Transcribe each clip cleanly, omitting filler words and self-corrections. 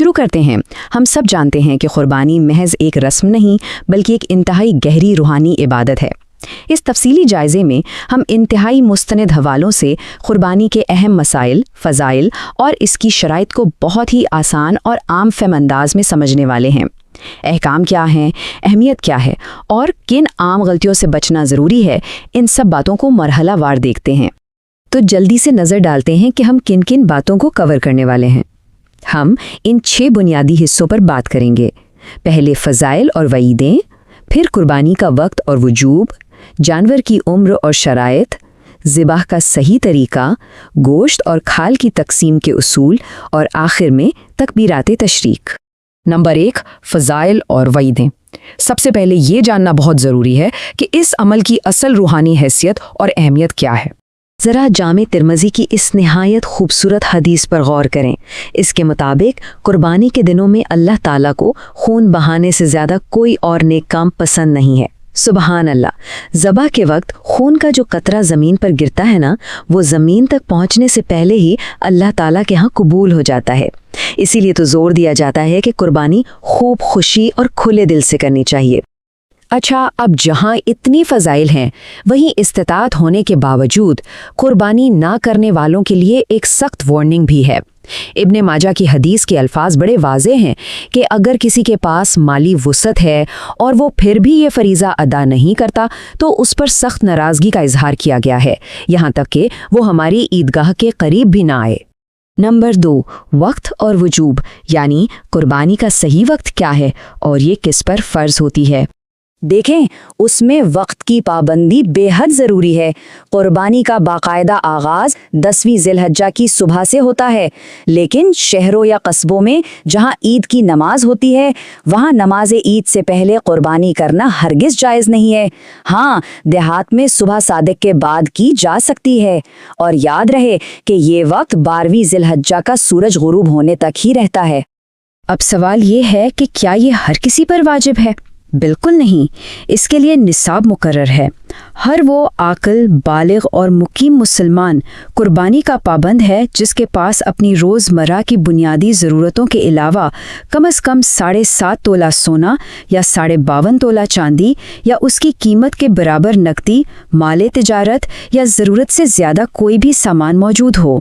شروع کرتے ہیں۔ ہم سب جانتے ہیں کہ قربانی محض ایک رسم نہیں بلکہ ایک انتہائی گہری روحانی عبادت ہے۔ اس تفصیلی جائزے میں ہم انتہائی مستند حوالوں سے قربانی کے اہم مسائل، فضائل اور اس کی شرائط کو بہت ہی آسان اور عام فہم انداز میں سمجھنے والے ہیں۔ احکام کیا ہیں، اہمیت کیا ہے اور کن عام غلطیوں سے بچنا ضروری ہے، ان سب باتوں کو مرحلہ وار دیکھتے ہیں۔ تو جلدی سے نظر ڈالتے ہیں کہ ہم کن کن باتوں کو کور کرنے والے ہیں۔ ہم ان 6 بنیادی حصوں پر بات کریں گے۔ پہلے فضائل اور وعیدیں، پھر قربانی کا وقت اور وجوب، جانور کی عمر اور شرائط، ذبح کا صحیح طریقہ، گوشت اور کھال کی تقسیم کے اصول، اور آخر میں تکبیرات تشریق۔ نمبر 1، فضائل اور وعیدیں۔ سب سے پہلے یہ جاننا بہت ضروری ہے کہ اس عمل کی اصل روحانی حیثیت اور اہمیت کیا ہے۔ ذرا جامع ترمذی کی اس نہایت خوبصورت حدیث پر غور کریں۔ اس کے مطابق قربانی کے دنوں میں اللہ تعالیٰ کو خون بہانے سے زیادہ کوئی اور نیک کام پسند نہیں ہے۔ سبحان اللہ، ذبح کے وقت خون کا جو قطرہ زمین پر گرتا ہے نا، وہ زمین تک پہنچنے سے پہلے ہی اللہ تعالیٰ کے ہاں قبول ہو جاتا ہے۔ اسی لیے تو زور دیا جاتا ہے کہ قربانی خوب خوشی اور کھلے دل سے کرنی چاہیے۔ اچھا، اب جہاں اتنی فضائل ہیں وہیں استطاعت ہونے کے باوجود قربانی نہ کرنے والوں کے لیے ایک سخت وارننگ بھی ہے۔ ابن ماجہ کی حدیث کے الفاظ بڑے واضح ہیں کہ اگر کسی کے پاس مالی وسعت ہے اور وہ پھر بھی یہ فریضہ ادا نہیں کرتا تو اس پر سخت ناراضگی کا اظہار کیا گیا ہے، یہاں تک کہ وہ ہماری عیدگاہ کے قریب بھی نہ آئے۔ نمبر 2، وقت اور وجوب، یعنی قربانی کا صحیح وقت کیا ہے اور یہ کس پر فرض ہوتی ہے۔ دیکھیں، اس میں وقت کی پابندی بے حد ضروری ہے۔ قربانی کا باقاعدہ آغاز 10ویں ذی الحجہ کی صبح سے ہوتا ہے، لیکن شہروں یا قصبوں میں جہاں عید کی نماز ہوتی ہے وہاں نماز عید سے پہلے قربانی کرنا ہرگز جائز نہیں ہے۔ ہاں، دیہات میں صبح صادق کے بعد کی جا سکتی ہے، اور یاد رہے کہ یہ وقت 12ویں ذی الحجہ کا سورج غروب ہونے تک ہی رہتا ہے۔ اب سوال یہ ہے کہ کیا یہ ہر کسی پر واجب ہے؟ بالکل نہیں، اس کے لیے نصاب مقرر ہے۔ ہر وہ عاقل، بالغ اور مقیم مسلمان قربانی کا پابند ہے جس کے پاس اپنی روزمرہ کی بنیادی ضرورتوں کے علاوہ کم از کم 7.5 تولہ سونا یا 52.5 تولہ چاندی یا اس کی قیمت کے برابر نقدی، مال تجارت یا ضرورت سے زیادہ کوئی بھی سامان موجود ہو۔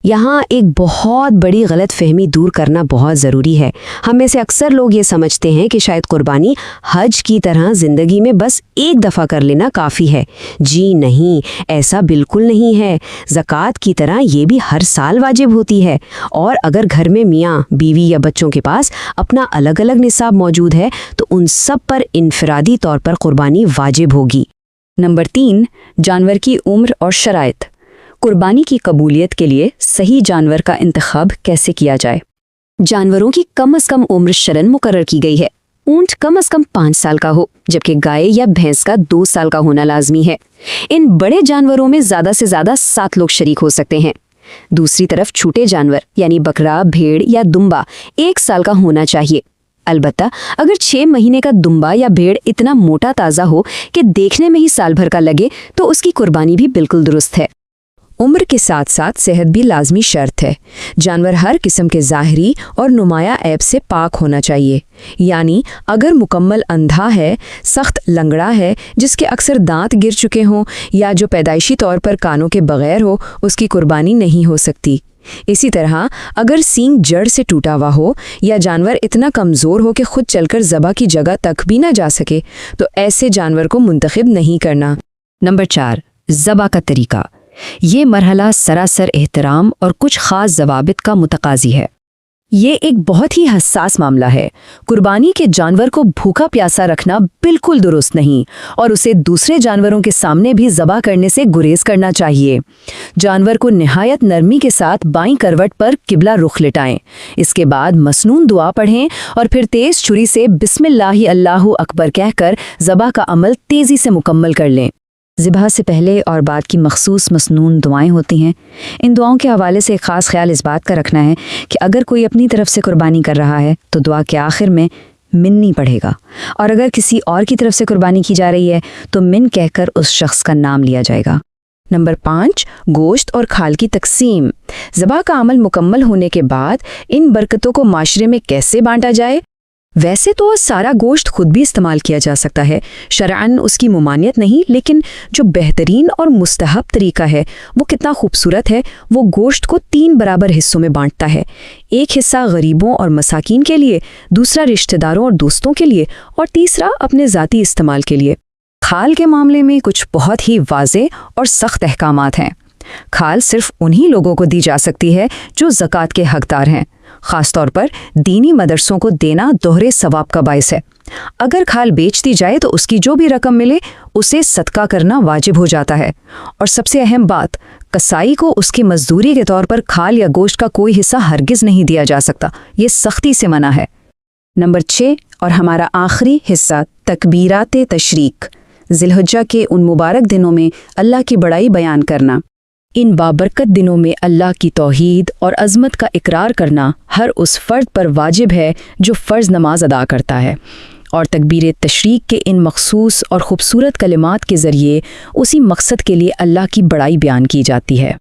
یہاں ایک بہت بڑی غلط فہمی دور کرنا بہت ضروری ہے۔ ہم میں سے اکثر لوگ یہ سمجھتے ہیں کہ شاید قربانی حج کی طرح زندگی میں بس ایک دفعہ کر لینا کافی ہے۔ جی نہیں، ایسا بالکل نہیں ہے۔ زکوٰۃ کی طرح یہ بھی ہر سال واجب ہوتی ہے، اور اگر گھر میں میاں، بیوی یا بچوں کے پاس اپنا الگ الگ نصاب موجود ہے تو ان سب پر انفرادی طور پر قربانی واجب ہوگی۔ نمبر 3، جانور کی عمر اور شرائط۔ قربانی کی قبولیت کے لیے صحیح جانور کا انتخاب کیسے کیا جائے؟ جانوروں کی کم از کم عمر شرعاً مقرر کی گئی ہے۔ اونٹ کم از کم 5 سال کا ہو، جبکہ گائے یا بھینس کا 2 سال کا ہونا لازمی ہے۔ ان بڑے جانوروں میں زیادہ سے زیادہ 7 لوگ شریک ہو سکتے ہیں۔ دوسری طرف چھوٹے جانور یعنی بکرا، بھیڑ یا دمبا 1 سال کا ہونا چاہیے۔ البتہ اگر 6 مہینے کا دمبا یا بھیڑ اتنا موٹا تازہ ہو کہ دیکھنے میں ہی سال بھر کا لگے تو اس کی قربانی بھی بالکل درست ہے۔ عمر کے ساتھ ساتھ صحت بھی لازمی شرط ہے۔ جانور ہر قسم کے ظاہری اور نمایاں عیب سے پاک ہونا چاہیے، یعنی اگر مکمل اندھا ہے، سخت لنگڑا ہے، جس کے اکثر دانت گر چکے ہوں یا جو پیدائشی طور پر کانوں کے بغیر ہو، اس کی قربانی نہیں ہو سکتی۔ اسی طرح اگر سینگ جڑ سے ٹوٹا ہوا ہو یا جانور اتنا کمزور ہو کہ خود چل کر ذبح کی جگہ تک بھی نہ جا سکے تو ایسے جانور کو منتخب نہیں کرنا۔ نمبر 4، ذبح کا طریقہ۔ یہ مرحلہ سراسر احترام اور کچھ خاص ضوابط کا متقاضی ہے۔ یہ ایک بہت ہی حساس معاملہ ہے۔ قربانی کے جانور کو بھوکا پیاسا رکھنا بالکل درست نہیں، اور اسے دوسرے جانوروں کے سامنے بھی ذبح کرنے سے گریز کرنا چاہیے۔ جانور کو نہایت نرمی کے ساتھ بائیں کروٹ پر قبلہ رخ لٹائیں، اس کے بعد مسنون دعا پڑھیں اور پھر تیز چھری سے بسم اللہ اللہ اکبر کہہ کر ذبح کا عمل تیزی سے مکمل کر لیں۔ ذبح سے پہلے اور بعد کی مخصوص مسنون دعائیں ہوتی ہیں۔ ان دعاؤں کے حوالے سے ایک خاص خیال اس بات کا رکھنا ہے کہ اگر کوئی اپنی طرف سے قربانی کر رہا ہے تو دعا کے آخر میں من نہیں پڑھے گا، اور اگر کسی اور کی طرف سے قربانی کی جا رہی ہے تو من کہہ کر اس شخص کا نام لیا جائے گا۔ نمبر 5 گوشت اور کھال کی تقسیم۔ ذبح کا عمل مکمل ہونے کے بعد ان برکتوں کو معاشرے میں کیسے بانٹا جائے؟ ویسے تو سارا گوشت خود بھی استعمال کیا جا سکتا ہے، شرعاً اس کی ممانعت نہیں، لیکن جو بہترین اور مستحب طریقہ ہے وہ کتنا خوبصورت ہے۔ وہ گوشت کو 3 برابر حصوں میں بانٹتا ہے، ایک حصہ غریبوں اور مساکین کے لیے، دوسرا رشتہ داروں اور دوستوں کے لیے، اور تیسرا اپنے ذاتی استعمال کے لیے۔ کھال کے معاملے میں کچھ بہت ہی واضح اور سخت احکامات ہیں۔ کھال صرف انہی لوگوں کو دی جا سکتی ہے جو زکوٰۃ کے حقدار ہیں، خاص طور پر دینی مدرسوں کو دینا دوہرے ثواب کا باعث ہے۔ اگر کھال بیچ دی جائے تو اس کی جو بھی رقم ملے اسے صدقہ کرنا واجب ہو جاتا ہے۔ اور سب سے اہم بات، کسائی کو اس کی مزدوری کے طور پر کھال یا گوشت کا کوئی حصہ ہرگز نہیں دیا جا سکتا، یہ سختی سے منع ہے۔ نمبر 6 اور ہمارا آخری حصہ، تکبیرات تشریق، ذی الحجہ کے ان مبارک دنوں میں اللہ کی بڑائی بیان کرنا۔ ان بابرکت دنوں میں اللہ کی توحید اور عظمت کا اقرار کرنا ہر اس فرد پر واجب ہے جو فرض نماز ادا کرتا ہے، اور تکبیر تشریق کے ان مخصوص اور خوبصورت کلمات کے ذریعے اسی مقصد کے لیے اللہ کی بڑائی بیان کی جاتی ہے۔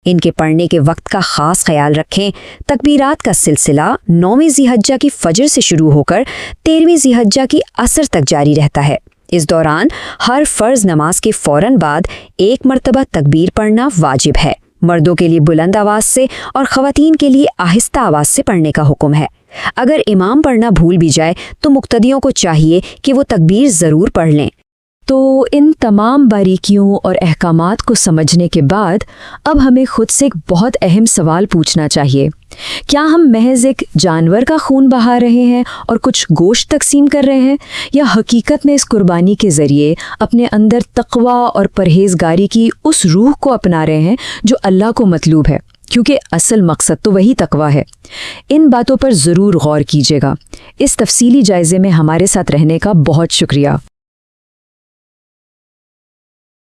ان کے پڑھنے کے وقت کا خاص خیال رکھیں۔ تکبیرات کا سلسلہ 9ویں ذی الحجہ کی فجر سے شروع ہو کر 13ویں ذی الحجہ کی عصر تک جاری رہتا ہے۔ اس دوران ہر فرض نماز کے فوراً بعد 1 مرتبہ تکبیر پڑھنا واجب ہے۔ مردوں کے لیے بلند آواز سے اور خواتین کے لیے آہستہ آواز سے پڑھنے کا حکم ہے۔ اگر امام پڑھنا بھول بھی جائے تو مقتدیوں کو چاہیے کہ وہ تکبیر ضرور پڑھ لیں۔ تو ان تمام باریکیوں اور احکامات کو سمجھنے کے بعد اب ہمیں خود سے ایک بہت اہم سوال پوچھنا چاہیے، کیا ہم محض ایک جانور کا خون بہا رہے ہیں اور کچھ گوشت تقسیم کر رہے ہیں، یا حقیقت میں اس قربانی کے ذریعے اپنے اندر تقوی اور پرہیزگاری کی اس روح کو اپنا رہے ہیں جو اللہ کو مطلوب ہے؟ کیونکہ اصل مقصد تو وہی تقوی ہے۔ ان باتوں پر ضرور غور کیجیے گا۔ اس تفصیلی جائزے میں ہمارے ساتھ رہنے کا بہت شکریہ۔